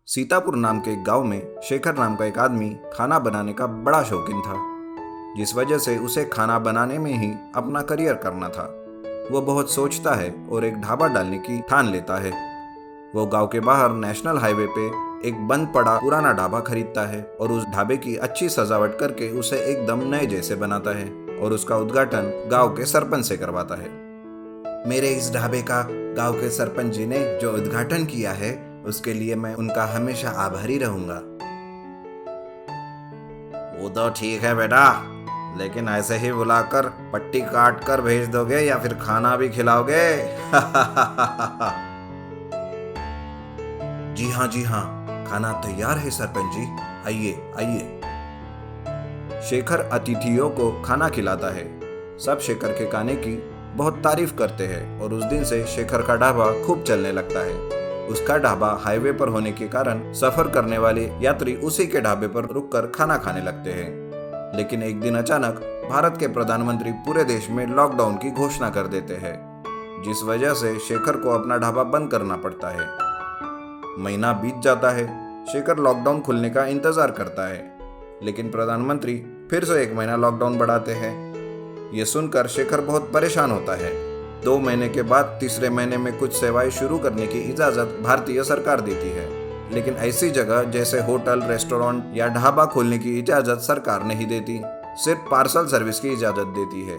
सीतापुर नाम के एक गांव में शेखर नाम का एक आदमी खाना बनाने का बड़ा शौकीन था, जिस वजह से उसे खाना बनाने में ही अपना करियर करना था। वो बहुत सोचता है और एक ढाबा डालने की ठान लेता है। वो गांव के बाहर नेशनल हाईवे पे एक बंद पड़ा पुराना ढाबा खरीदता है और उस ढाबे की अच्छी सजावट करके उसे एकदम नए जैसे बनाता है और उसका उद्घाटन गांव के सरपंच से करवाता है। मेरे इस ढाबे का गांव के सरपंच जी ने जो उद्घाटन किया है उसके लिए मैं उनका हमेशा आभारी रहूंगा। वो तो ठीक है बेटा, लेकिन ऐसे ही बुलाकर पट्टी काट कर भेज दोगे या फिर खाना भी खिलाओगे? जी हाँ, खाना तैयार है सरपंच जी, आइए आइए। शेखर अतिथियों को खाना खिलाता है। सब शेखर के खाने की बहुत तारीफ करते हैं और उस दिन से शेखर का ढाबा खूब चलने लगता है। उसका ढाबा हाईवे पर होने के कारण सफर करने वाले यात्री उसी के ढाबे पर रुककर खाना खाने लगते हैं। लेकिन एक दिन अचानक भारत के प्रधानमंत्री पूरे देश में लॉकडाउन की घोषणा कर देते हैं, जिस वजह से शेखर को अपना ढाबा बंद करना पड़ता है। महीना बीत जाता है। शेखर लॉकडाउन खुलने का इंतजार करता है, लेकिन प्रधानमंत्री फिर से 1 महीना लॉकडाउन बढ़ाते हैं। ये सुनकर शेखर बहुत परेशान होता है। 2 महीने के बाद तीसरे महीने में कुछ सेवाएं शुरू करने की इजाजत भारतीय सरकार देती है, लेकिन ऐसी जगह जैसे होटल, रेस्टोरेंट या ढाबा खोलने की इजाजत सरकार नहीं देती, सिर्फ पार्सल सर्विस की इजाजत देती है।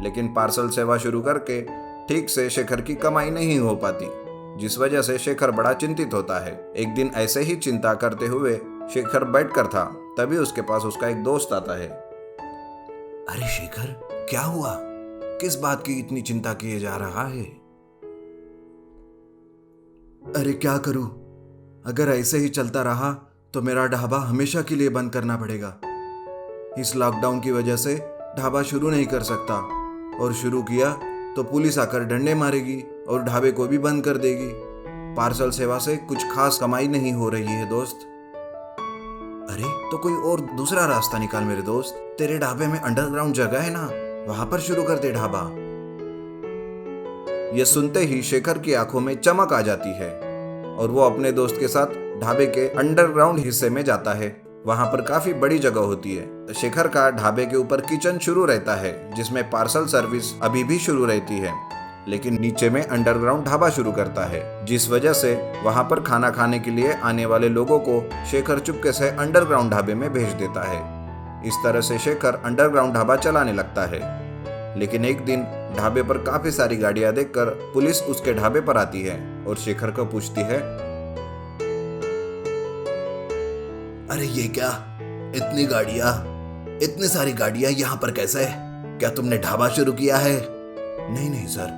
लेकिन पार्सल सेवा शुरू करके ठीक से शेखर की कमाई नहीं हो पाती, जिस वजह से शेखर बड़ा चिंतित होता है। एक दिन ऐसे ही चिंता करते हुए शेखर बैठकर था, तभी उसके पास उसका एक दोस्त आता है। अरे शेखर, क्या हुआ? किस बात की इतनी चिंता किए जा रहा है? अरे क्या करूं, अगर ऐसे ही चलता रहा तो मेरा ढाबा हमेशा के लिए बंद करना पड़ेगा। इस लॉकडाउन की वजह से ढाबा शुरू नहीं कर सकता, और शुरू किया तो पुलिस आकर डंडे मारेगी और ढाबे को भी बंद कर देगी। पार्सल सेवा से कुछ खास कमाई नहीं हो रही है दोस्त। अरे तो कोई और दूसरा रास्ता निकाल मेरे दोस्त। तेरे ढाबे में अंडरग्राउंड जगह है ना, वहां पर शुरू कर दे ढाबा। यह सुनते ही शेखर की आंखों में चमक आ जाती है और वो अपने दोस्त के साथ ढाबे के अंडरग्राउंड हिस्से में जाता है। वहां पर काफी बड़ी जगह होती है। शेखर का ढाबे के ऊपर किचन शुरू रहता है, जिसमें पार्सल सर्विस अभी भी शुरू रहती है, लेकिन नीचे में अंडरग्राउंड ढाबा शुरू करता है, जिस वजह से वहां पर खाना खाने के लिए आने वाले लोगों को शेखर चुपके से अंडरग्राउंड ढाबे में भेज देता है। इस तरह से शेखर अंडरग्राउंड ढाबा चलाने लगता है। लेकिन एक दिन ढाबे पर काफी सारी गाड़ियां देखकर पुलिस उसके ढाबे पर आती है और शेखर को पूछती है, अरे ये क्या, इतनी सारी गाड़ियां यहाँ पर कैसे? क्या तुमने ढाबा शुरू किया है? नहीं सर,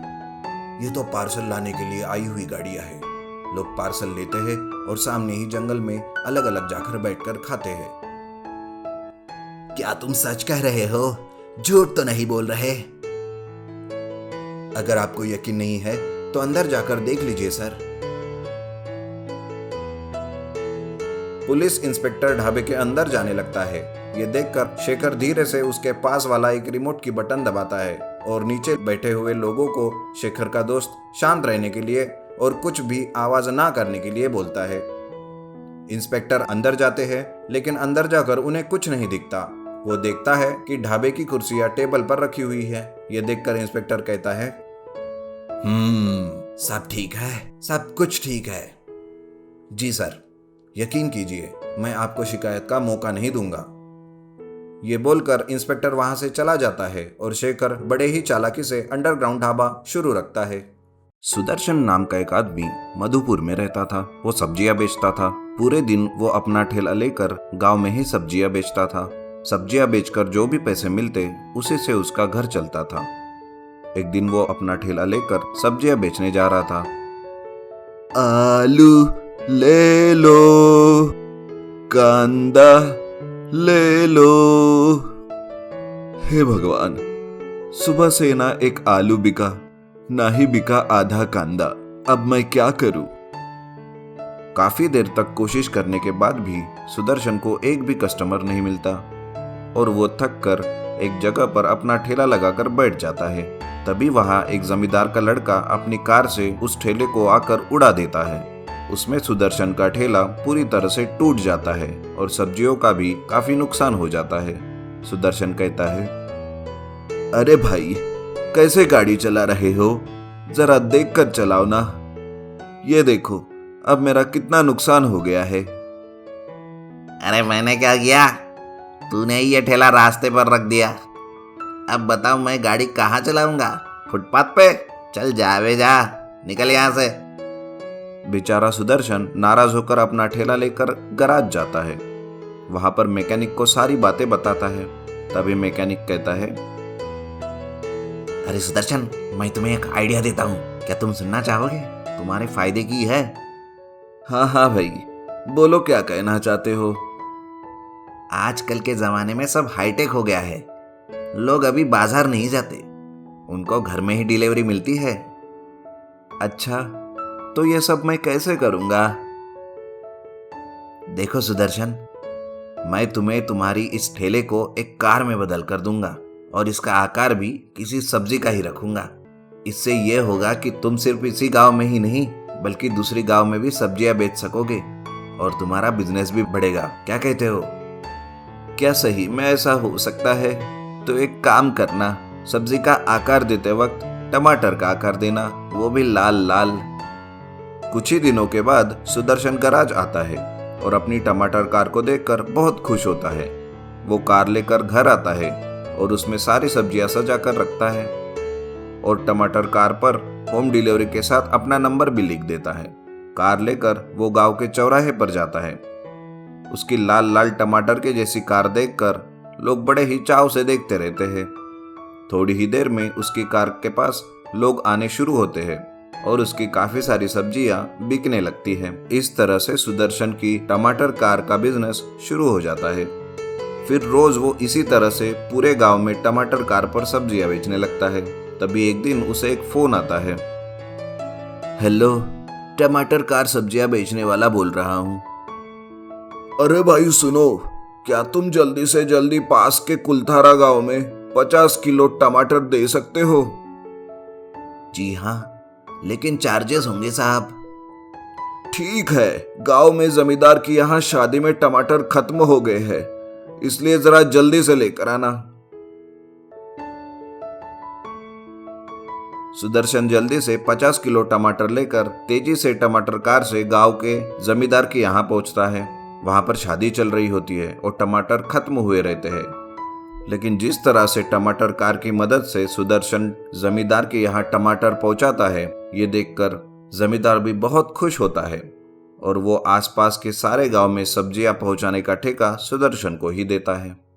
ये तो पार्सल लाने के लिए आई हुई गाड़ियां हैं। लोग पार्सल लेते हैं और सामने ही जंगल में अलग अलग जाकर बैठकर खाते हैं। क्या तुम सच कह रहे हो? झूठ तो नहीं बोल रहे? अगर आपको यकीन नहीं है तो अंदर जाकर देख लीजिए सर। पुलिस इंस्पेक्टर ढाबे के अंदर जाने लगता है। ये देखकर शेखर धीरे से उसके पास वाला एक रिमोट की बटन दबाता है और नीचे बैठे हुए लोगों को शेखर का दोस्त शांत रहने के लिए और कुछ भी आवाज ना करने के लिए बोलता है। इंस्पेक्टर अंदर जाते हैं, लेकिन अंदर जाकर उन्हें कुछ नहीं दिखता। वो देखता है कि ढाबे की कुर्सियां टेबल पर रखी हुई है। ये देखकर इंस्पेक्टर कहता है, सब ठीक है, सब कुछ ठीक है। जी सर, यकीन कीजिए, मैं आपको शिकायत का मौका नहीं दूंगा। ये बोलकर इंस्पेक्टर वहां से चला जाता है और शेखर बड़े ही चालाकी से अंडरग्राउंड ढाबा शुरू रखता है। सुदर्शन नाम का एक आदमी मधुपुर में रहता था। वो सब्जियां बेचता था। पूरे दिन वो अपना ठेला लेकर गांव में ही सब्जियां बेचता था। सब्जियां बेचकर जो भी पैसे मिलते उसी से उसका घर चलता था। एक दिन वो अपना ठेला लेकर सब्जियां बेचने जा रहा था। आलू ले लो, कांदा ले लो। हे भगवान, सुबह से ना एक आलू बिका, ना ही बिका आधा कांदा। अब मैं क्या करूं? काफी देर तक कोशिश करने के बाद भी सुदर्शन को एक भी कस्टमर नहीं मिलता और वो थक कर एक जगह पर अपना ठेला लगाकर बैठ जाता है। तभी वहां एक जमींदार का लड़का अपनी कार से उस ठेले को आकर उड़ा देता है। उसमें सुदर्शन का ठेला पूरी तरह से टूट जाता है और सब्जियों का भी काफी नुकसान हो जाता है। सुदर्शन कहता है, अरे भाई, कैसे गाड़ी चला रहे हो? जरा देख कर चलाओ ना। ये देखो, अब मेरा कितना नुकसान हो गया है। अरे मैंने क्या किया? तूने ही ये ठेला रास्ते पर रख दिया। अब बताओ मैं गाड़ी कहाँ चलाऊंगा? फुटपाथ पे? चल जावे जा, निकल यहाँ से। बेचारा सुदर्शन नाराज होकर अपना ठेला लेकर गराज जाता है। वहां पर मैकेनिक को सारी बातें बताता है। तभी मैकेनिक कहता है, अरे सुदर्शन, मैं तुम्हें एक आइडिया देता हूँ, क्या तुम सुनना चाहोगे? तुम्हारे फायदे की है। हाँ हाँ भाई, बोलो क्या कहना चाहते हो। आजकल के जमाने में सब हाईटेक हो गया है। लोग अभी बाजार नहीं जाते, उनको घर में ही डिलीवरी मिलती है। अच्छा, तो ये सब मैं कैसे करूंगा? देखो सुदर्शन, मैं तुम्हें तुम्हारी इस ठेले को एक कार में बदल कर दूंगा और इसका आकार भी किसी सब्जी का ही रखूंगा। इससे यह होगा कि तुम सिर्फ इसी गांव में ही नहीं बल्कि दूसरी गांव में भी सब्जियां बेच सकोगे और तुम्हारा बिजनेस भी बढ़ेगा। क्या कहते हो? क्या सही में ऐसा हो सकता है? तो एक काम करना, सब्जी का आकार देते वक्त टमाटर का आकार देना, वो भी लाल लाल। कुछ ही दिनों के बाद सुदर्शन गराज आता है और अपनी टमाटर कार को देखकर बहुत खुश होता है। वो कार लेकर घर आता है और उसमें सारी सब्जियां सजा कर रखता है और टमाटर कार पर होम डिलीवरी के साथ अपना नंबर भी लिख देता है। कार लेकर वो गांव के चौराहे पर जाता है। उसकी लाल लाल टमाटर के जैसी कार देखकर लोग बड़े ही चाव से देखते रहते हैं। थोड़ी ही देर में उसकी कार के पास लोग आने शुरू होते हैं और उसकी काफी सारी सब्जियां बिकने लगती हैं। इस तरह से सुदर्शन की टमाटर कार का बिजनेस शुरू हो जाता है। फिर रोज वो इसी तरह से पूरे गांव में टमाटर कार पर सब्जियां बेचने लगता है। तभी एक दिन उसे एक फोन आता है। हेलो, टमाटर कार सब्जियां बेचने वाला बोल रहा हूँ। अरे भाई सुनो, क्या तुम जल्दी से जल्दी पास के कुलथारा गांव में 50 किलो टमाटर दे सकते हो? जी हाँ, लेकिन चार्जेस होंगे साहब। ठीक है, गांव में जमींदार की यहाँ शादी में टमाटर खत्म हो गए हैं, इसलिए जरा जल्दी से लेकर आना। सुदर्शन जल्दी से 50 किलो टमाटर लेकर तेजी से टमाटर कार से गांव के जमींदार के यहाँ पहुंचता है। वहां पर शादी चल रही होती है और टमाटर खत्म हुए रहते हैं। लेकिन जिस तरह से टमाटर कार की मदद से सुदर्शन जमींदार के यहाँ टमाटर पहुंचाता है, ये देखकर जमींदार भी बहुत खुश होता है और वो आसपास के सारे गांव में सब्जियां पहुंचाने का ठेका सुदर्शन को ही देता है।